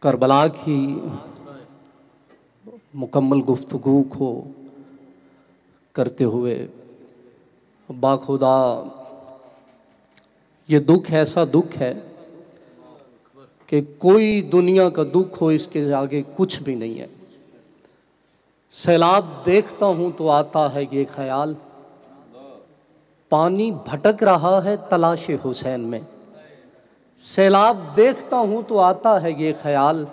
Karbala की मुकम्मल गुफ्तगू को करते हुए बाखुदा ये दुख ऐसा दुख है कि कोई दुनिया का दुख हो इसके आगे कुछ भी नहीं है। सैलाब देखता हूँ तो आता है ये ख्याल, पानी भटक रहा है तलाशे हुसैन में। सैलाब देखता हूँ तो आता है ये ख्याल,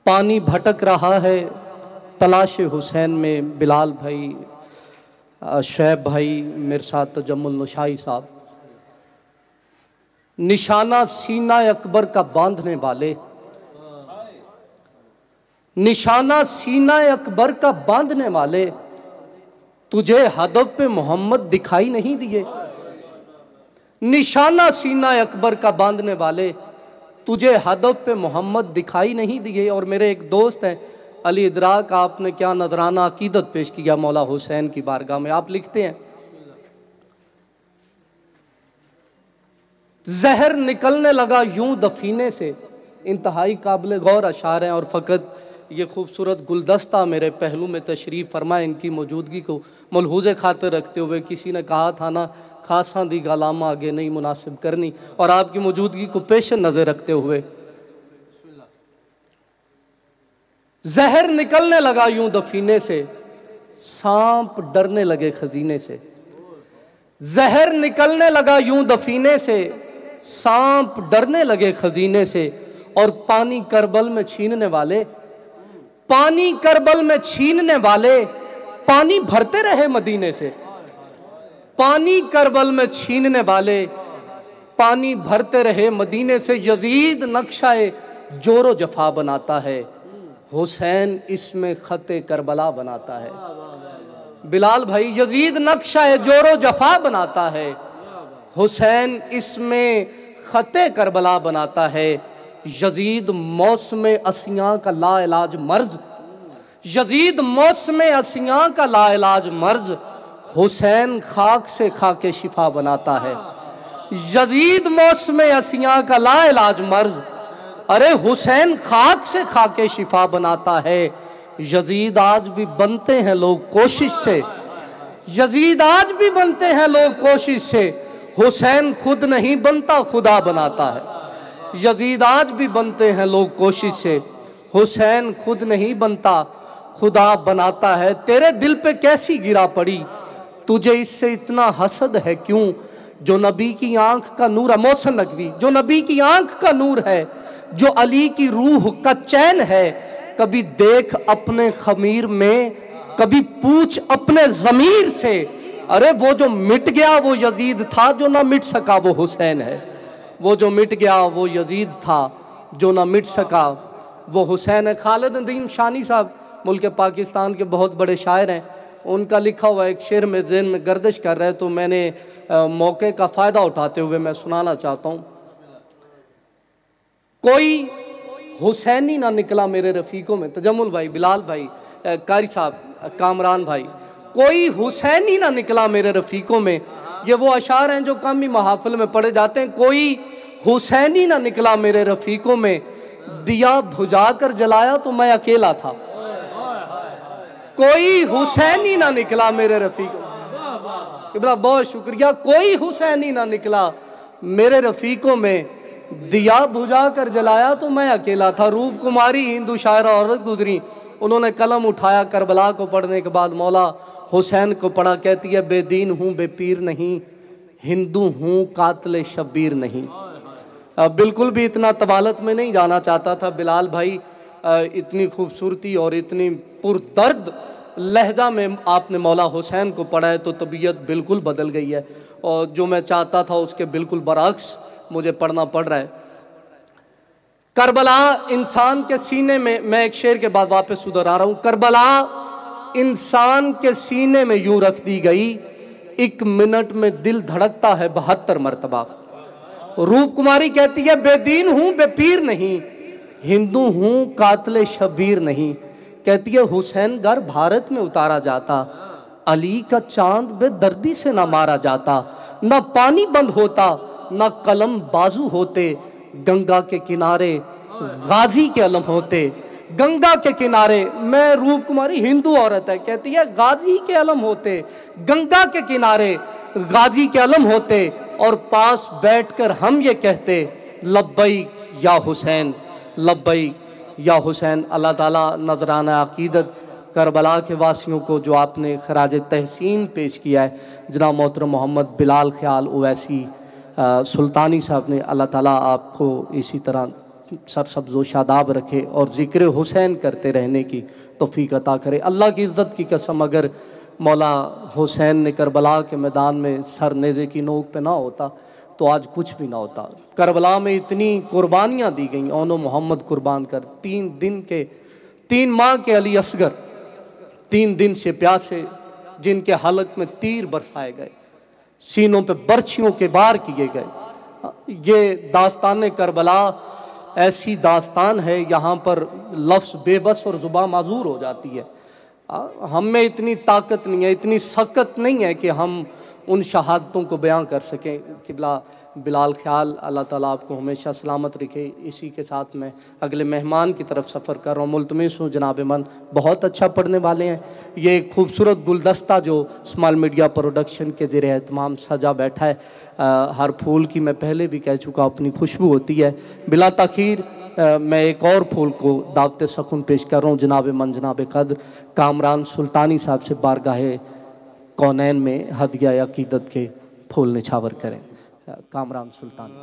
पानी भटक रहा है तलाशे हुसैन में। बिलाल भाई, शैब भाई, मेरे साथ तजम्मुल नुशाई साहब, निशाना सीना अकबर का बांधने वाले, निशाना सीना अकबर का बांधने वाले, तुझे हदफ पे मोहम्मद दिखाई नहीं दिए। निशाना सीना अकबर का बांधने वाले, तुझे हदफ पे मोहम्मद दिखाई नहीं दिए। और मेरे एक दोस्त हैं अली इदराक, आपने क्या नजराना अकीदत पेश किया मौला हुसैन की बारगाह में। आप लिखते हैं, जहर निकलने लगा यूं दफीने से। इंतहाई काबिल गौर अशार हैं और फ़कत ये खूबसूरत गुलदस्ता मेरे पहलू में तशरीफ़ फरमाए। इनकी मौजूदगी को मलहूज़े खातिर रखते हुए किसी ने कहा था ना, खासा दी गालामा आगे नहीं मुनासिब करनी, और आपकी मौजूदगी को पेश नज़र रखते हुए, जहर निकलने लगा यूं दफीने से, सांप डरने लगे खजीने से। जहर निकलने लगा यूं दफीने से, सांप डरने लगे खजीने से। और पानी करबल में छीनने वाले, पानी करबल में छीनने वाले, पानी भरते रहे मदीने से। पानी करबल में छीनने वाले, पानी भरते रहे मदीने से। यजीद नक्शाए जोरो जफा बनाता है, हुसैन इसमें खते करबला बनाता है। बिलाल भाई, यजीद नक्शाए जोरो जफा बनाता है, हुसैन इसमें खते करबला बनाता है। यजीद मौसम असियां का लाइलाज मर्ज, यजीद मौसम असियां का लाइलाज मर्ज, हुसैन खाक से खाके शिफा बनाता है। यजीद मौसम असियां का लाइलाज मर्ज, अरे हुसैन खाक से खाके शिफा बनाता है। यजीद आज भी बनते हैं लोग कोशिश से, यजीद आज भी बनते हैं लोग कोशिश से, हुसैन खुद नहीं बनता खुदा बनाता है। यजीद आज भी बनते हैं लोग कोशिश से, हुसैन खुद नहीं बनता खुदा बनाता है। तेरे दिल पे कैसी गिरा पड़ी, तुझे इससे इतना हसद है क्यों? जो नबी की आंख का नूर है, मोहसिन नकवी, जो नबी की आंख का नूर है, जो अली की रूह का चैन है, कभी देख अपने खमीर में, कभी पूछ अपने ज़मीर से। अरे वो जो मिट गया वो यजीद था, जो ना मिट सका वो हुसैन है। वो जो मिट गया वो यजीद था, जो ना मिट सका वो हुसैन है। खालिद नदीम शानी साहब मुल्क पाकिस्तान के बहुत बड़े शायर हैं, उनका लिखा हुआ एक शेर में ज़हन में गर्दिश कर रहा है, तो मैंने मौके का फ़ायदा उठाते हुए मैं सुनाना चाहता हूँ। कोई हुसैनी ना निकला मेरे रफ़ीकों में, तजम्मुल भाई, बिलाल भाई, कारी साहब, कामरान भाई, कोई हुसैनी ना निकला मेरे रफ़ीकों में। ये वो अशार हैं जो कम ही महाफिल में पढ़े जाते हैं। कोई हुसैनी ना निकला मेरे रफ़ीकों में, दिया बुझा कर जलाया तो मैं अकेला था। कोई हुसैनी ना निकला मेरे रफ़ीकों में, बहुत शुक्रिया। कोई हुसैनी ना निकला मेरे रफ़ीकों में, दिया बुझा कर जलाया तो मैं अकेला था। रूप कुमारी हिंदू शायरा औरत गुजरी, उन्होंने कलम उठाया करबला को पढ़ने के बाद मौला हुसैन को पढ़ा। कहती है, बेदीन हूँ बेपीर नहीं, हिंदू हूँ कातिल शब्बीर नहीं। बिल्कुल भी इतना तवालत में नहीं जाना चाहता था बिलाल भाई, इतनी खूबसूरती और इतनी पुरदर्द लहजा में आपने मौला हुसैन को पढ़ा है, तो तबीयत बिल्कुल बदल गई है। और जो मैं चाहता था उसके बिल्कुल बरअक्स मुझे पढ़ना पड़ रहा है। करबला इंसान के सीने में, मैं एक शेर के बाद वापस उधर आ रहा हूँ। करबला इंसान के सीने में यूं रख दी गई, एक मिनट में दिल धड़कता है 72 मरतबा। रूप कुमारी कहती है, बेदीन हूं बेपीर नहीं, हिंदू हूं कातिल शब्बीर नहीं। कहती है, हुसैन गर भारत में उतारा जाता, अली का चांद बेदर्दी से ना मारा जाता। ना पानी बंद होता, ना कलम बाजू होते, गंगा के किनारे गाजी के अलम होते, गंगा के किनारे, मैं रूप कुमारी हिंदू औरत है, कहती है गाजी के अलम होते, गंगा के किनारे गाजी के अलम होते, और पास बैठकर हम ये कहते लब्बैक या हुसैन, लब्बैक या हुसैन। अल्लाह ताला नजराना अकीदत करबला के वासियों को जो आपने खराज तहसीन पेश किया है, जनाब मोहतरम मोहम्मद बिलाल ख्याल ओवैसी सुल्तानी साहब ने, अल्लाह ताला आपको इसी तरह सरसब्ज़ो शादाब रखे और ज़िक्र हुसैन करते रहने की तौफीक अता करे। अल्लाह की इज़्ज़त की कसम, अगर मौला हुसैन ने करबला के मैदान में सर नेज़े की नोक पे ना होता तो आज कुछ भी ना होता। करबला में इतनी कुर्बानियाँ दी गई, ओनो मोहम्मद कुर्बान कर, 3 माह के अली असगर 3 दिन से प्यासे, जिनके हलक में तीर बरसाए गए, सीनों पे बर्छियों के बार किए गए। ये दास्तान करबला ऐसी दास्तान है, यहाँ पर लफ्ज़ बेबस और ज़ुबान माजूर हो जाती है। हम में इतनी ताकत नहीं है, इतनी सकत नहीं है कि हम उन शहादतों को बयां कर सकें। किबला बिलाल ख्याल, अल्लाह ताला आपको हमेशा सलामत रखे। इसी के साथ मैं अगले मेहमान की तरफ सफ़र कर रहा हूँ। मुल्तमिस हूँ जनाब मन, बहुत अच्छा पढ़ने वाले हैं। ये खूबसूरत गुलदस्ता जो स्मॉल मीडिया प्रोडक्शन के ज़ेरे एहतमाम सजा बैठा है, हर फूल की मैं पहले भी कह चुका अपनी खुशबू होती है। बिला तखीर मैं एक और फूल को दावत सकुन पेश कर रहा हूँ। जनाब मन, जनाब कद्र कामरान सुल्तानी साहब से बारगाहे कौनैन में हदिया अकीदत के फूल निछावर करें। कामरान सुल्तानी।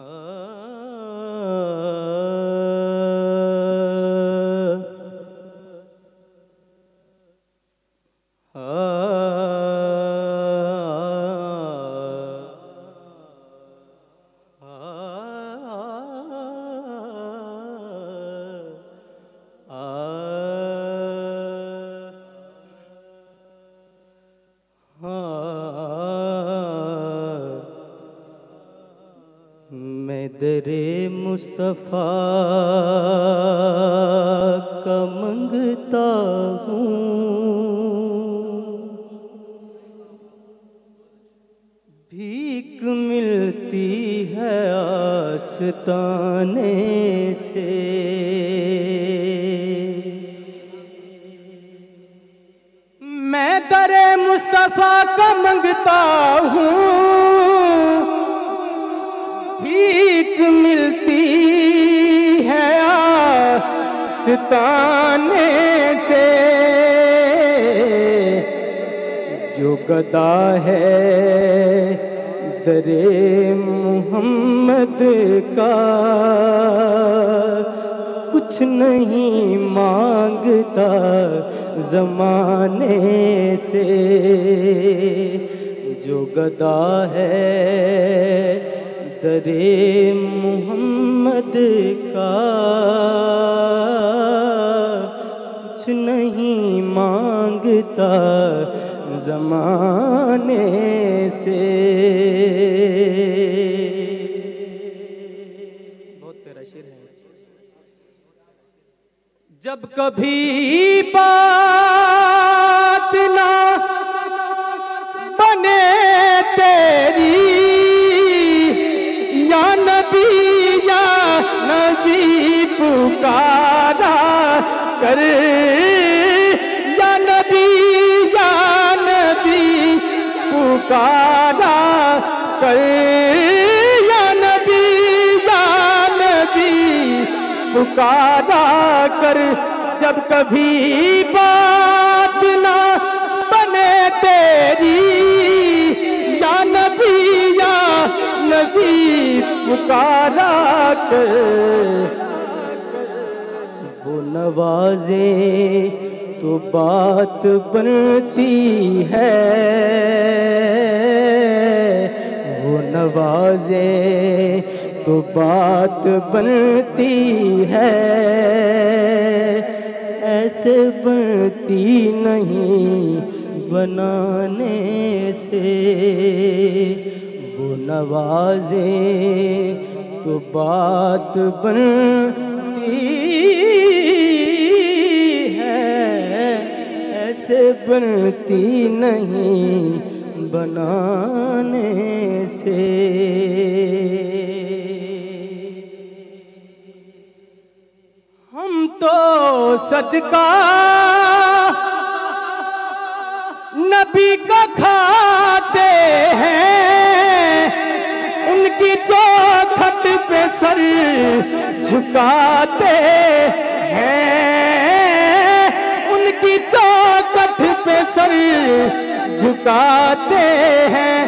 दरे मुस्तफ़ा का मंगता हूँ, भीख मिलती है आस्ताने से। मैं दरे मुस्तफ़ा का मंगता हूँ, भीख मिलती है आस्ताने से। जो गदा है दरे मोहम्मद का, कुछ नहीं मांगता ज़माने से। जो गदा है दरे मोहम्मद का, कुछ नहीं मांगता ज़माने से। बहुत प्यारा शेर है। जब कभी बात ना बने तेरी, या नबी पुकारा कर, या नबी पुकारा कर, या नबी पुकारा कर। जब कभी बात ना बने तेरी, या नबी पुकारा कर। वो नवाजे तो बात बनती है, वो नवाजे तो बात बनती है, ऐसे बनती नहीं बनाने से। वो नवाजे तो बात बनती है, ऐसे बनती नहीं बनाने से। तो सदका नबी का खाते हैं, उनकी चौखट पे सर झुकाते हैं, उनकी चौखट पे सर झुकाते हैं।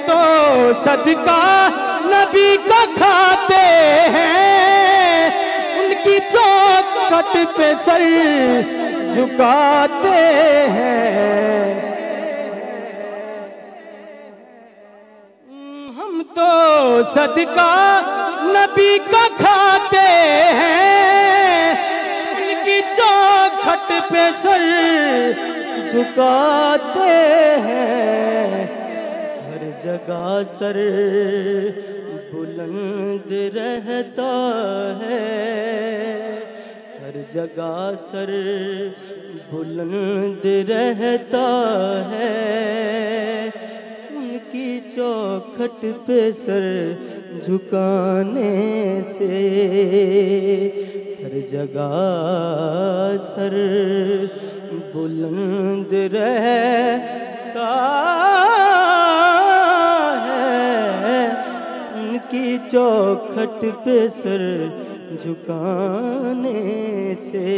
तो सदका नबी का खाते हैं, उनकी चौखट पे सर झुकाते हैं। हम तो सदका नबी का खाते हैं, उनकी चौखट पे सर झुकाते हैं। हर जगह सर बुलंद रहता है, हर जगह सर बुलंद रहता है, उनकी चौखट पे सर झुकाने से। हर जगह सर बुलंद रहता है, उनकी चौखट पे सर झुकाने से।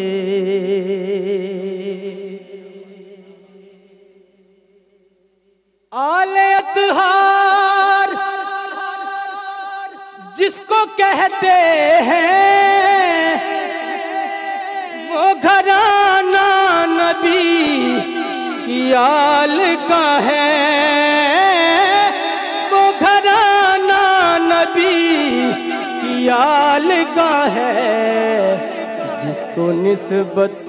आले अतहार जिसको कहते हैं, वो घराना नबी की आल का है, वो घराना नबी की आल का है। जिसको निस्बत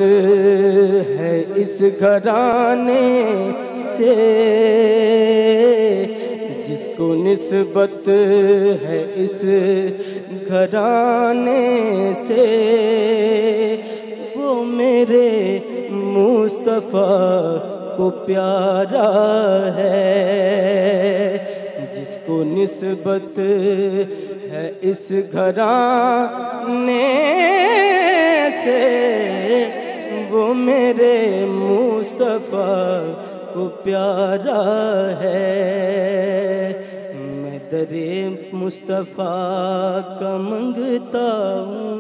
है इस घराने से, जिसको निस्बत है इस घराने से, वो मेरे मुस्तफ़ा को प्यारा है। जिसको निस्बत है इस घराने से, वो मेरे मुस्तफ़ा को प्यारा है। मैं दरे मुस्तफ़ा का मंगता हूँ,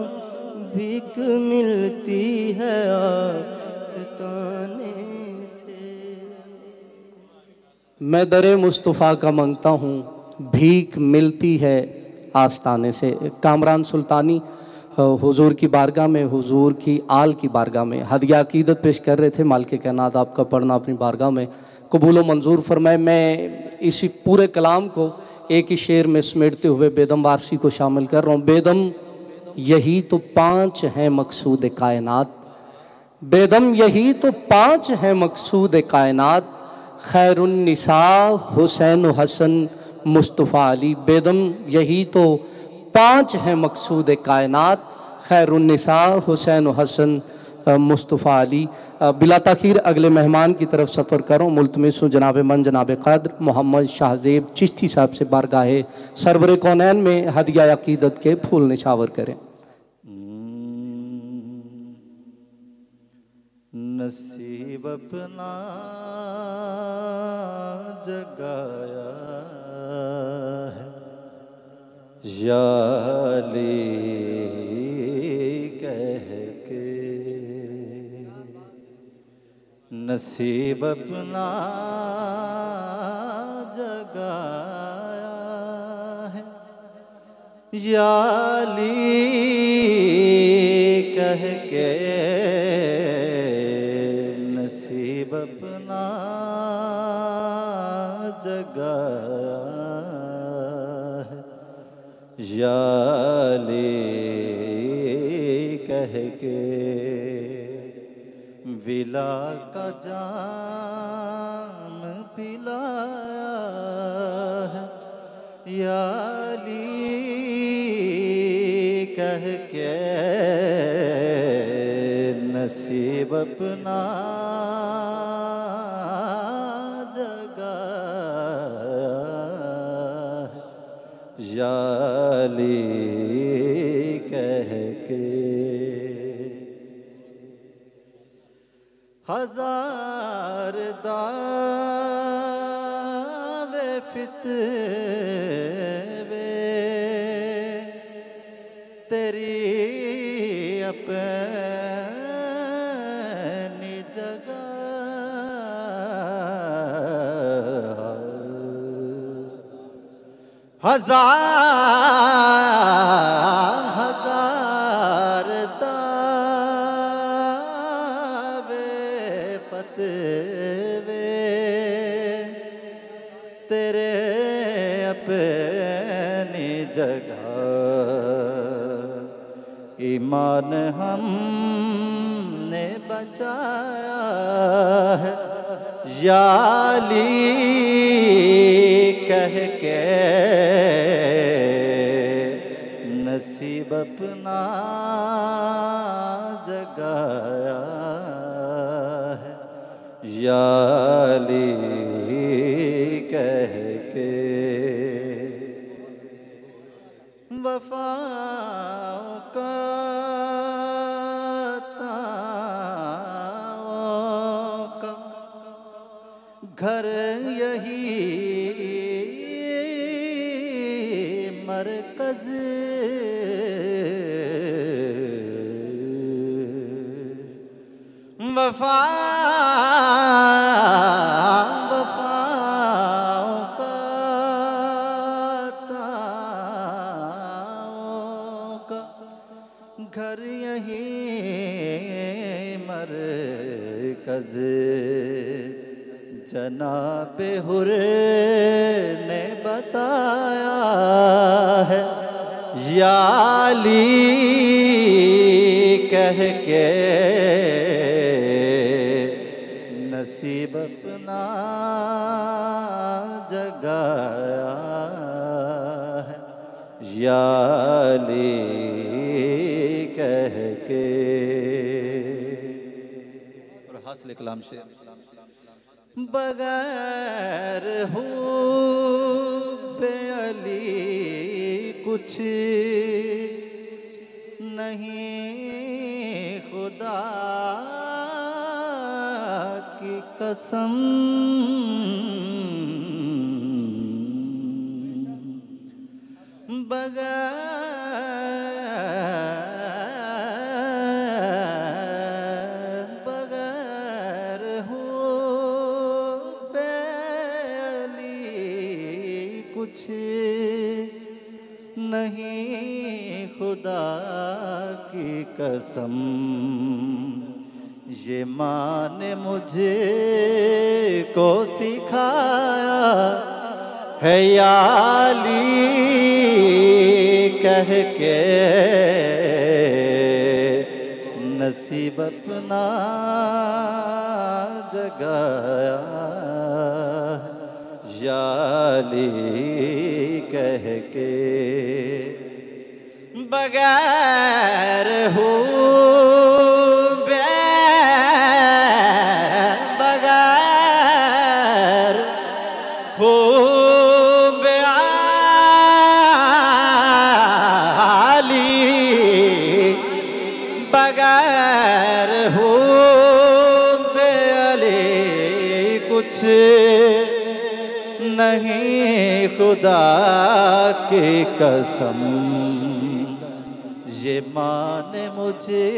भीख मिलती है आस्ताने से। मैं दरे मुस्तफ़ा का मांगता हूँ, भीख मिलती है आस्ताने से। कामरान सुल्तानी हुजूर की बारगाह में, हुजूर की आल की बारगाह में हदिया अकीदत पेश कर रहे थे। मालिक कायनात आपका पढ़ना अपनी बारगाह में कबूल व मंजूर फरमाए। मैं इसी पूरे कलाम को एक ही शेर में समेटते हुए बेदम वारसी को शामिल कर रहा हूँ। बेदम यही तो पाँच हैं मकसूद कायनात, बेदम यही तो पाँच हैं मकसूद कायनात, खैरुन्निसा हुसैन हसन मुस्तफ़ा अली। बेदम यही तो पाँच हैं मकसूद कायनात, खैरुन्निसा हुसैन हसन मुस्तफ़ा अली। बिला ताखीर अगले मेहमान की तरफ सफ़र करो। मुल्तमिस हूँ जनाब मन जनाब क़द्र मोहम्मद शाहज़ेब चिश्ती साहब से बारगाहे सरवर कौनैन में हदिया अकीदत के फूल निछावर करें। नसीब अपना जगाया है, याली कह के नसीब अपना जगाया है, याली कह के नसीब अपना जगाया है, याली कह के विला का जाम पिलाया है, याली कह के नसीब अपना जगाया है, याली कह के हजार दावे फितवे तेरी अपनी जगह हजार दावे फतवे तेरे अपनी जगह ईमान हमने बचाया है या अली कह के नसीब अपना जगाया है या अली कह के वफाओं का ताओं का घर यही मरकज वफाओं का ताओं का घर यही मरकज जनाबे हुर ने बताया है या अली कह के नसीब अपना जगाया है या अली कह के। और हासिल कलाम से बगैर हूँ अली कुछ नहीं खुदा की कसम बगैर हूँ कुछ नहीं खुदा की कसम ये माँ ने मुझे को सिखाया है या अली कह के नसीब अपना जगाया या अली कह के बगैर हूँ बगैर हूँ अली बगैर हूँ अली कुछ नहीं खुदा की कसम ये माँ ने मुझे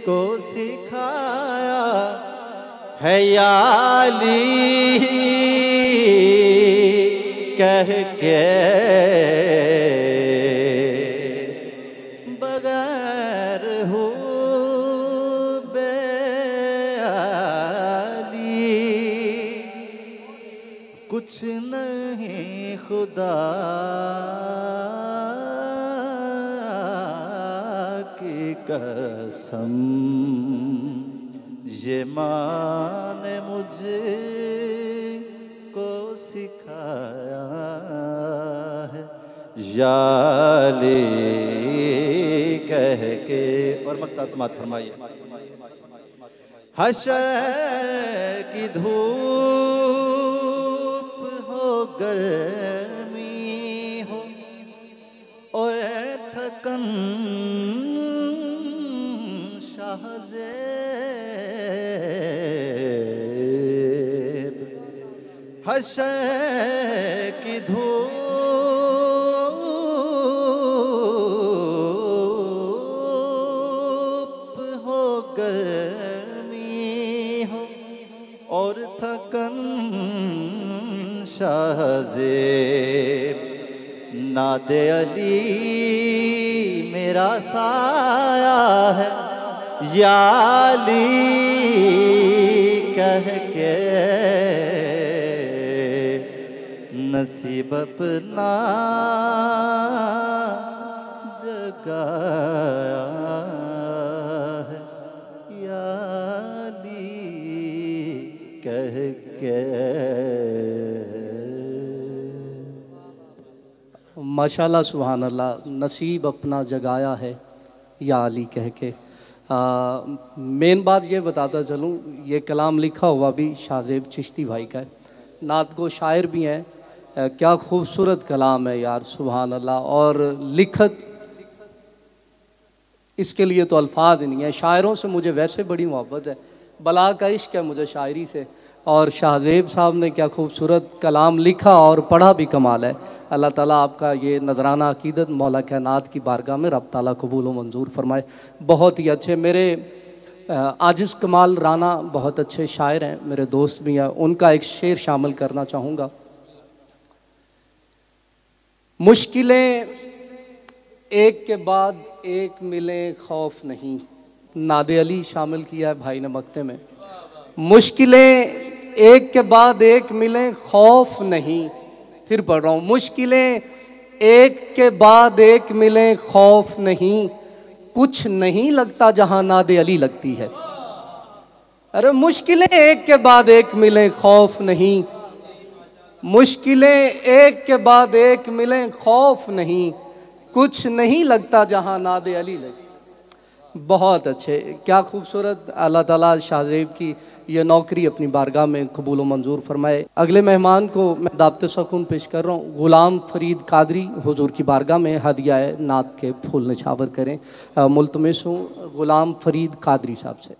को सिखाया है या अली कह के बगैर हूँ कुछ नहीं खुदा की कसम ये माँ ने मुझे को सिखाया है या अली कह के। और मक्ता समात फरमाइए हशर की धूप हो गर्मी हो और थकन शाहज़ेब हशर की धूप हो, गर्मी हो और थकन शाहज़ेब, नादे अली मेरा साया है, या अली कह के नसीब अपना जगाया है, या अली कह के। माशाल्लाह सुभान अल्लाह, नसीब अपना जगाया है या अली कह के। मेन बात ये बताता चलूँ, ये कलाम लिखा हुआ भी शाहज़ेब चिश्ती भाई का है, नात को शायर भी हैं। क्या खूबसूरत कलाम है यार, सुभान अल्लाह। और लिखत, इसके लिए तो अल्फाज नहीं है। शायरों से मुझे वैसे बड़ी मोहब्बत है, बला का इश्क है मुझे शायरी से, और शाहज़ेब साहब ने क्या खूबसूरत कलाम लिखा और पढ़ा भी कमाल है। अल्लाह ताला आपका ये नजराना अकीदत मौला कायनात की बारगाह में रब ताला कबूल व मंजूर फरमाए। बहुत ही अच्छे मेरे आजिज़ कमाल राना बहुत अच्छे शायर हैं, मेरे दोस्त भी हैं, उनका एक शेर शामिल करना चाहूँगा। मुश्किलें एक के बाद एक मिले खौफ नहीं, नादे अली शामिल किया है भाई ने मक्ते में। मुश्किलें एक के बाद एक मिले खौफ नहीं, फिर पढ़ रहा हूँ, मुश्किलें एक के बाद एक मिले खौफ नहीं, कुछ नहीं लगता जहां नादे अली लगती है। अरे मुश्किलें एक के बाद एक मिले खौफ नहीं, मुश्किलें एक के बाद एक मिले खौफ नहीं, कुछ नहीं लगता जहां नादे अली लगती। बहुत अच्छे, क्या खूबसूरत। अल्लाह ताला शाहज़ेब की ये नौकरी अपनी बारगाह में कबूल व मंजूर फरमाए। अगले मेहमान को मैं दावत सुकून पेश कर रहा हूँ, गुलाम फरीद कादरी हुजूर की बारगाह में हदिया नात के फूल निछावर करें। मुल्तमिस हूँ गुलाम फरीद कादरी साहब से।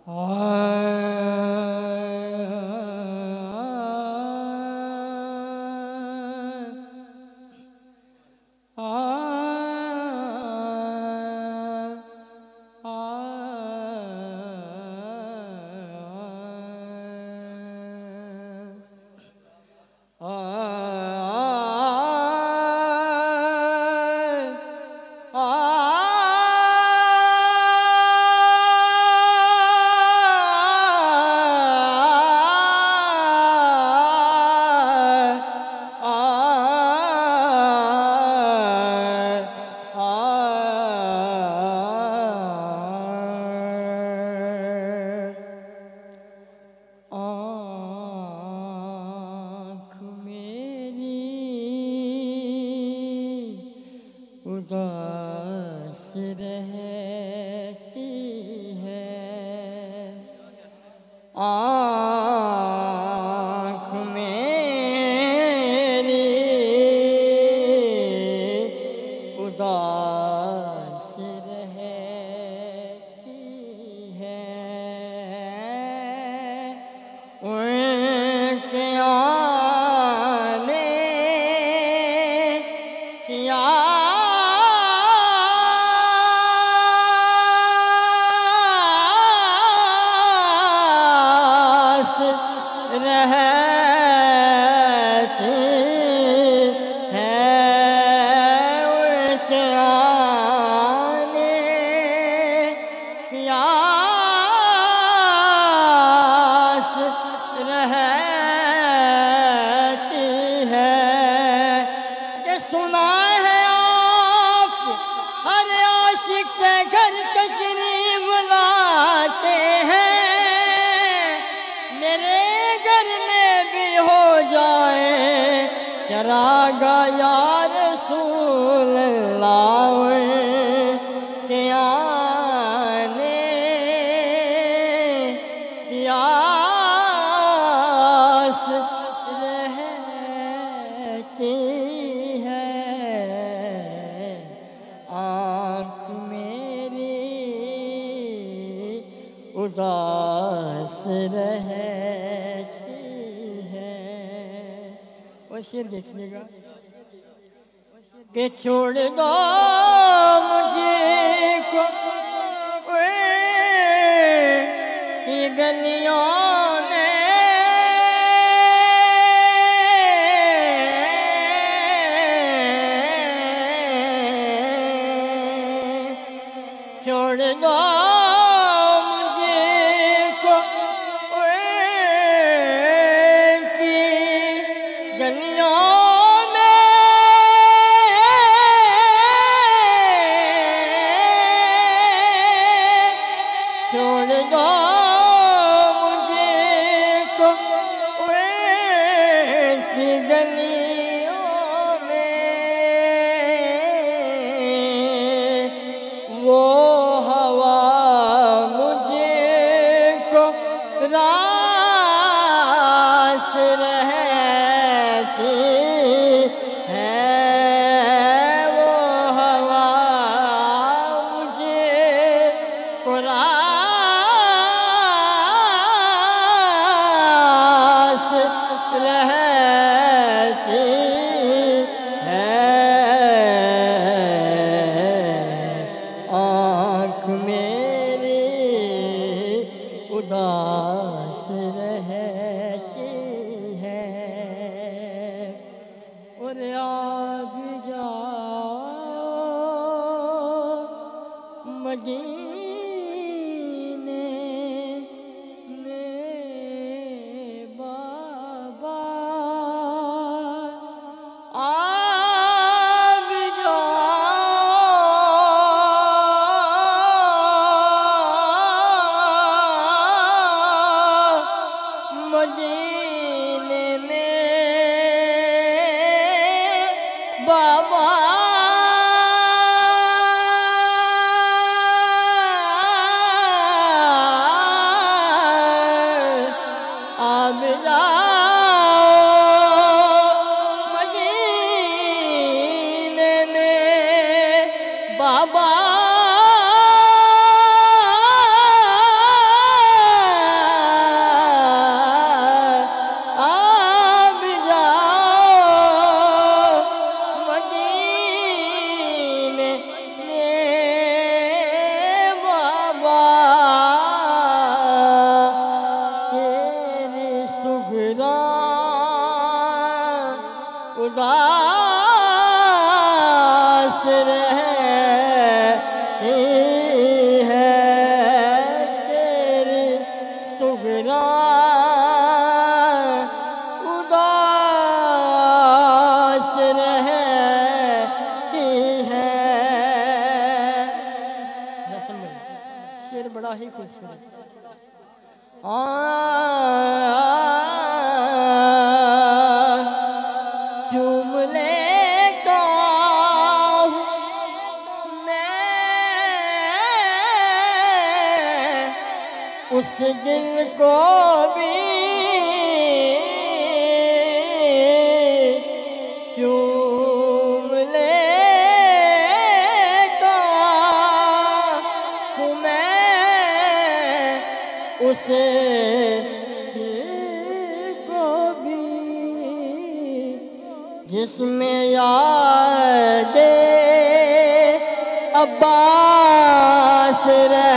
उदास रहती है आँख मेरी, उदास रहती है उनके आने की रहती है, उनके आने की आस रहती है। कि सुना है आप हर आशिक के घर तशरीफ लाते हैं, मेरे घर में भी हो जाए चरागा या रसूल अल्लाह के आने की आस रहती है आँख मेरी, उदास रहती है। और शेर देखिएगा कि छोड़ दो मुझे को ये गलियों में छोड़ दो उस दिल को भी चूम लेता हूँ मैं, उसे दिल को भी जिसमें यादें अब्बास रहती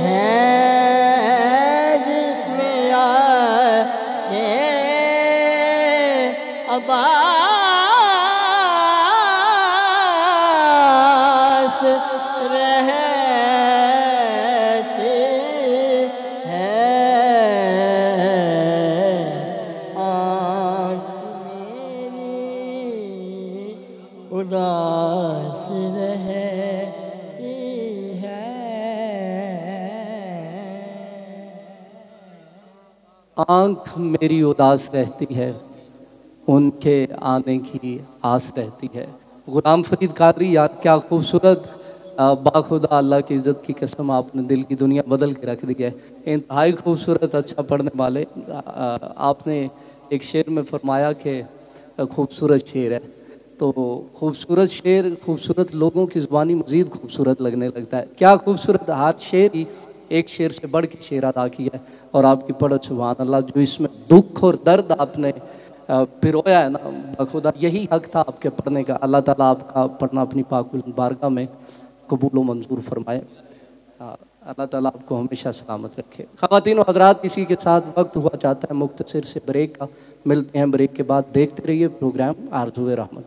हैं, जिसमें यादें अब्बास रहती हैं, आँख मेरी उदास रहती है। आँख मेरी उदास रहती है, उनके आने की आस रहती है। गुलाम फरीद कादरी, यार क्या खूबसूरत, बाखुदा अल्लाह की इज़्ज़त की कसम आपने दिल की दुनिया बदल के रख दी है। इंतहाई खूबसूरत, अच्छा पढ़ने वाले। आपने एक शेर में फरमाया कि खूबसूरत शेर है, तो खूबसूरत शेर खूबसूरत लोगों की ज़ुबानी मज़ीद खूबसूरत लगने लगता है। क्या खूबसूरत, हर शेर ही एक शेर से बढ़ के शेर अदा किया है। और आपकी पढ़ो सुभान अल्लाह। जो इसमें दुख और दर्द आपने पिरोया है ना, बखुदा यही हक था आपके पढ़ने का। अल्लाह ताला आपका पढ़ना अपनी पाक बारगाह में कबूल व मंजूर फरमाए। अल्लाह ताला आपको हमेशा सलामत रखे। ख़वातीन व हज़रात, इसी के साथ वक्त हुआ चाहता है मुख्तसर से ब्रेक का। मिलते हैं ब्रेक के बाद। देखते रहिए प्रोग्राम आरज़ू रहमत।